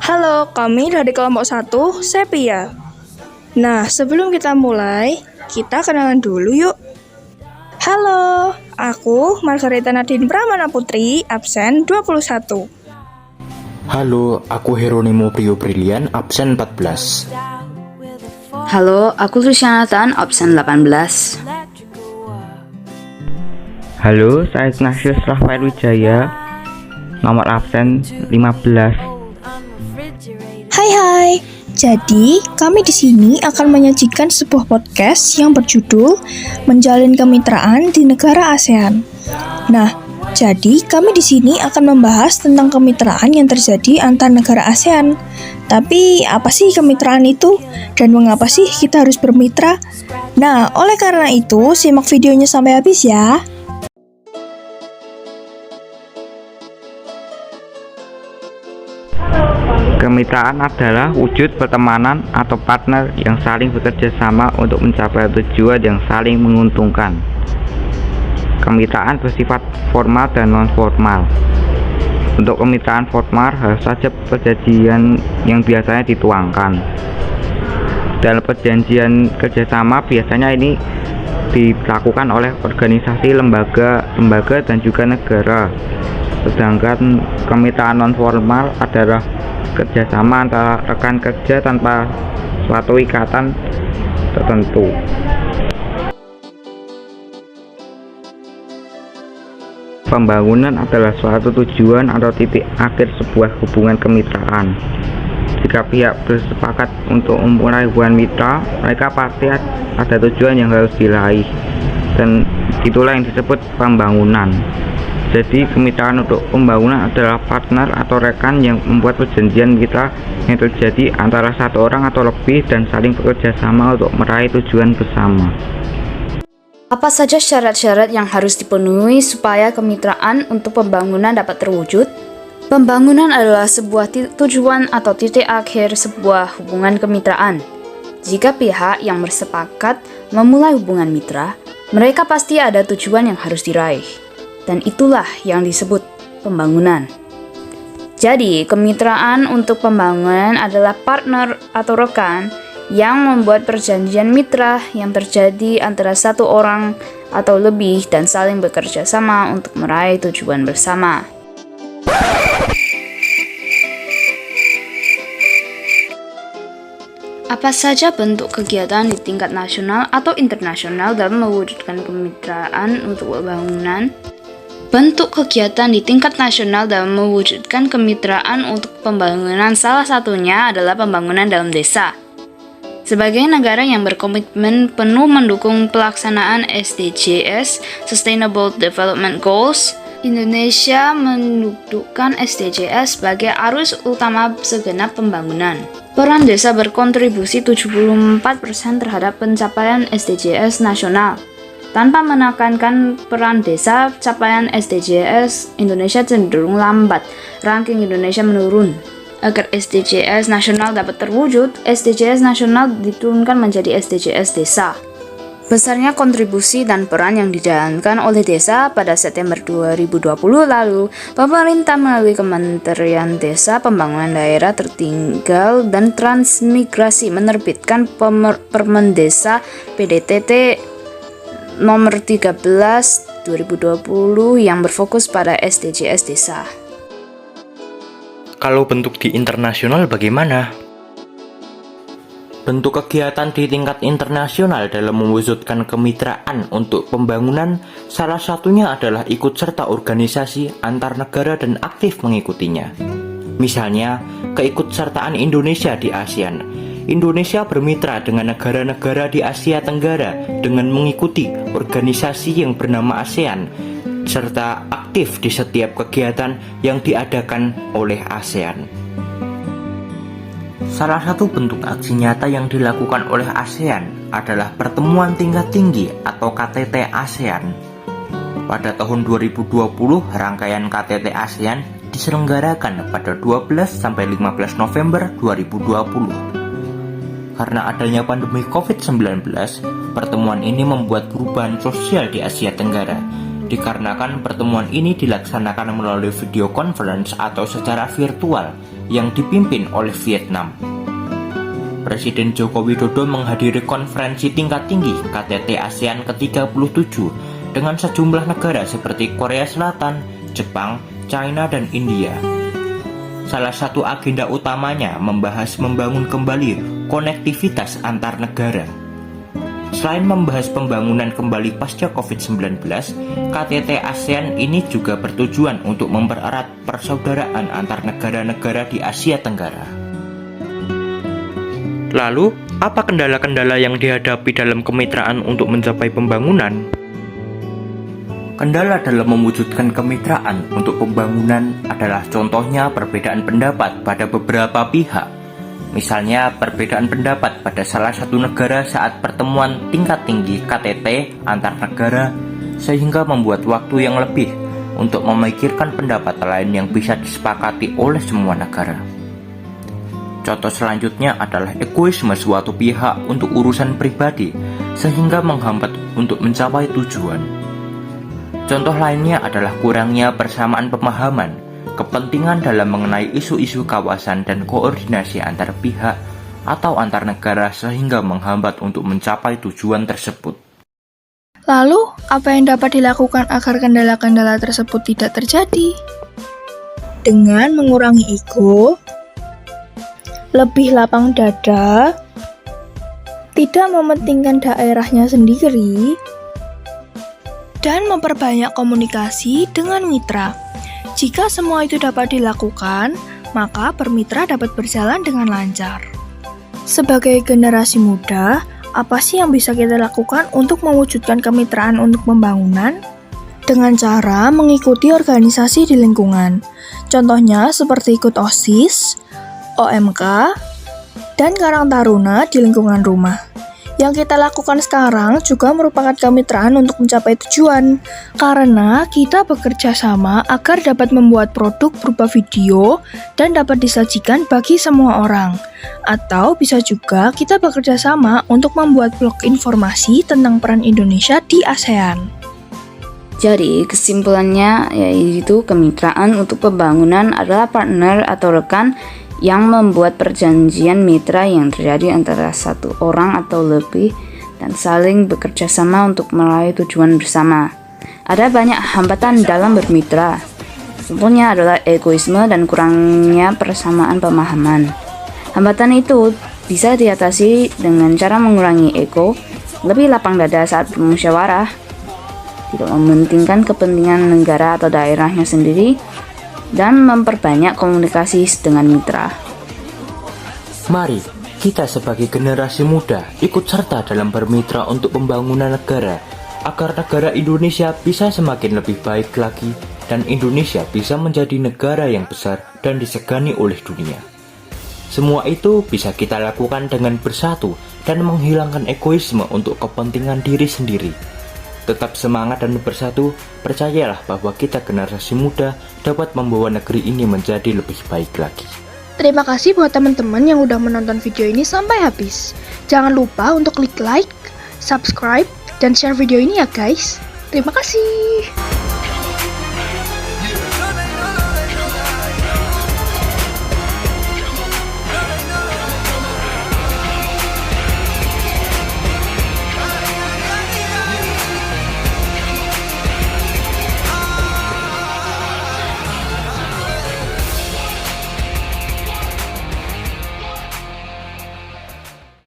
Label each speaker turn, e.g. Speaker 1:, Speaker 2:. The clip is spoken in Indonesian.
Speaker 1: Halo, kami dari kelompok 1, Sepia. Nah, sebelum kita mulai, kita kenalan dulu yuk. Halo, aku Margarita Nadine Pramana Putri, absen 21.
Speaker 2: Halo, aku Heronimo Prio Brilian, absen 14.
Speaker 3: Halo, aku Luciana Tan, absen 18.
Speaker 4: Halo, saya Ignatius Rafael Wijaya, nomor absen 15.
Speaker 1: Hai. Jadi, kami di sini akan menyajikan sebuah podcast yang berjudul Menjalin Kemitraan di Negara ASEAN. Nah, jadi kami di sini akan membahas tentang kemitraan yang terjadi antar negara ASEAN. Tapi, apa sih kemitraan itu? Dan mengapa sih kita harus bermitra? Nah, oleh karena itu, simak videonya sampai habis ya.
Speaker 4: Kemitraan adalah wujud pertemanan atau partner yang saling bekerja sama untuk mencapai tujuan yang saling menguntungkan. Kemitraan bersifat formal dan non-formal. Untuk kemitraan formal harus saja perjanjian yang biasanya dituangkan. Dalam perjanjian kerjasama biasanya ini dilakukan oleh organisasi, lembaga dan juga negara. Sedangkan kemitraan non-formal adalah kerjasama antara rekan kerja tanpa suatu ikatan tertentu. Pembangunan adalah suatu tujuan atau titik akhir sebuah hubungan kemitraan. Jika pihak bersepakat untuk memulai hubungan mitra, mereka pasti ada tujuan yang harus diraih, dan itulah yang disebut pembangunan. Jadi, kemitraan untuk pembangunan adalah partner atau rekan yang membuat perjanjian mitra yang terjadi antara satu orang atau lebih dan saling bekerja sama untuk meraih tujuan bersama.
Speaker 3: Apa saja syarat-syarat yang harus dipenuhi supaya kemitraan untuk pembangunan dapat terwujud? Pembangunan adalah sebuah tujuan atau titik akhir sebuah hubungan kemitraan. Jika pihak yang bersepakat memulai hubungan mitra, mereka pasti ada tujuan yang harus diraih. Dan itulah yang disebut pembangunan. Jadi, kemitraan untuk pembangunan adalah partner atau rekan yang membuat perjanjian mitra yang terjadi antara satu orang atau lebih dan saling bekerja sama untuk meraih tujuan bersama. Apa saja bentuk kegiatan di tingkat nasional atau internasional dalam mewujudkan kemitraan untuk pembangunan? Bentuk kegiatan di tingkat nasional dalam mewujudkan kemitraan untuk pembangunan salah satunya adalah pembangunan dalam desa. Sebagai negara yang berkomitmen penuh mendukung pelaksanaan SDGs, Sustainable Development Goals, Indonesia mendudukkan SDGs sebagai arus utama segenap pembangunan. Peran desa berkontribusi 74% terhadap pencapaian SDGs nasional. Tanpa menekankan peran desa, capaian SDGs Indonesia cenderung lambat. Ranking Indonesia menurun. Agar SDGs nasional dapat terwujud, SDGs nasional diturunkan menjadi SDGs desa. Besarnya kontribusi dan peran yang dijalankan oleh desa pada September 2020 lalu, pemerintah melalui Kementerian Desa, Pembangunan Daerah Tertinggal dan Transmigrasi menerbitkan Permen Desa PDTT nomor 13 2020 yang berfokus pada SDGs desa.
Speaker 2: Kalau bentuk di internasional bagaimana? Bentuk kegiatan di tingkat internasional dalam mewujudkan kemitraan untuk pembangunan salah satunya adalah ikut serta organisasi antar negara dan aktif mengikutinya. Misalnya, keikutsertaan Indonesia di ASEAN. Indonesia bermitra dengan negara-negara di Asia Tenggara dengan mengikuti organisasi yang bernama ASEAN, serta aktif di setiap kegiatan yang diadakan oleh ASEAN. Salah satu bentuk aksi nyata yang dilakukan oleh ASEAN adalah pertemuan tingkat tinggi atau KTT ASEAN. Pada tahun 2020, rangkaian KTT ASEAN diselenggarakan pada 12-15 November 2020. Karena adanya pandemi COVID-19, pertemuan ini membuat perubahan sosial di Asia Tenggara. Dikarenakan pertemuan ini dilaksanakan melalui video conference atau secara virtual, yang dipimpin oleh Vietnam. Presiden Joko Widodo menghadiri konferensi tingkat tinggi KTT ASEAN ke-37 dengan sejumlah negara seperti Korea Selatan, Jepang, China, dan India. Salah satu agenda utamanya membahas membangun kembali konektivitas antar negara. Selain membahas pembangunan kembali pasca COVID-19, KTT ASEAN ini juga bertujuan untuk mempererat persaudaraan antar negara-negara di Asia Tenggara. Lalu, apa kendala-kendala yang dihadapi dalam kemitraan untuk mencapai pembangunan? Kendala dalam mewujudkan kemitraan untuk pembangunan adalah contohnya perbedaan pendapat pada beberapa pihak. Misalnya perbedaan pendapat pada salah satu negara saat pertemuan tingkat tinggi KTT antar negara, sehingga membuat waktu yang lebih untuk memikirkan pendapat lain yang bisa disepakati oleh semua negara. Contoh selanjutnya adalah egoisme suatu pihak untuk urusan pribadi, sehingga menghambat untuk mencapai tujuan. Contoh lainnya adalah kurangnya persamaan pemahaman, kepentingan dalam mengenai isu-isu kawasan dan koordinasi antar pihak atau antar negara sehingga menghambat untuk mencapai tujuan tersebut.
Speaker 1: Lalu, apa yang dapat dilakukan agar kendala-kendala tersebut tidak terjadi? Dengan mengurangi ego, lebih lapang dada, tidak mementingkan daerahnya sendiri, dan memperbanyak komunikasi dengan mitra. Jika semua itu dapat dilakukan, maka bermitra dapat berjalan dengan lancar. Sebagai generasi muda, apa sih yang bisa kita lakukan untuk mewujudkan kemitraan untuk pembangunan? Dengan cara mengikuti organisasi di lingkungan. Contohnya seperti ikut OSIS, OMK, dan Karang Taruna di lingkungan rumah. Yang kita lakukan sekarang juga merupakan kemitraan untuk mencapai tujuan, karena kita bekerja sama agar dapat membuat produk berupa video dan dapat disajikan bagi semua orang. Atau bisa juga kita bekerja sama untuk membuat blog informasi tentang peran Indonesia di ASEAN.
Speaker 3: Jadi, kesimpulannya yaitu kemitraan untuk pembangunan adalah partner atau rekan yang membuat perjanjian mitra yang terjadi antara satu orang atau lebih dan saling bekerja sama untuk meraih tujuan bersama. Ada banyak hambatan dalam bermitra. Contohnya adalah egoisme dan kurangnya persamaan pemahaman. Hambatan itu bisa diatasi dengan cara mengurangi ego, lebih lapang dada saat bermusyawarah, tidak mementingkan kepentingan negara atau daerahnya sendiri, dan memperbanyak komunikasi dengan mitra.
Speaker 2: Mari kita sebagai generasi muda ikut serta dalam bermitra untuk pembangunan negara, agar negara Indonesia bisa semakin lebih baik lagi dan Indonesia bisa menjadi negara yang besar dan disegani oleh dunia. Semua itu bisa kita lakukan dengan bersatu dan menghilangkan egoisme untuk kepentingan diri sendiri. Tetap semangat dan bersatu, percayalah bahwa kita generasi muda dapat membawa negeri ini menjadi lebih baik lagi.
Speaker 1: Terima kasih buat teman-teman yang udah menonton video ini sampai habis. Jangan lupa untuk klik like, subscribe, dan share video ini ya guys. Terima kasih.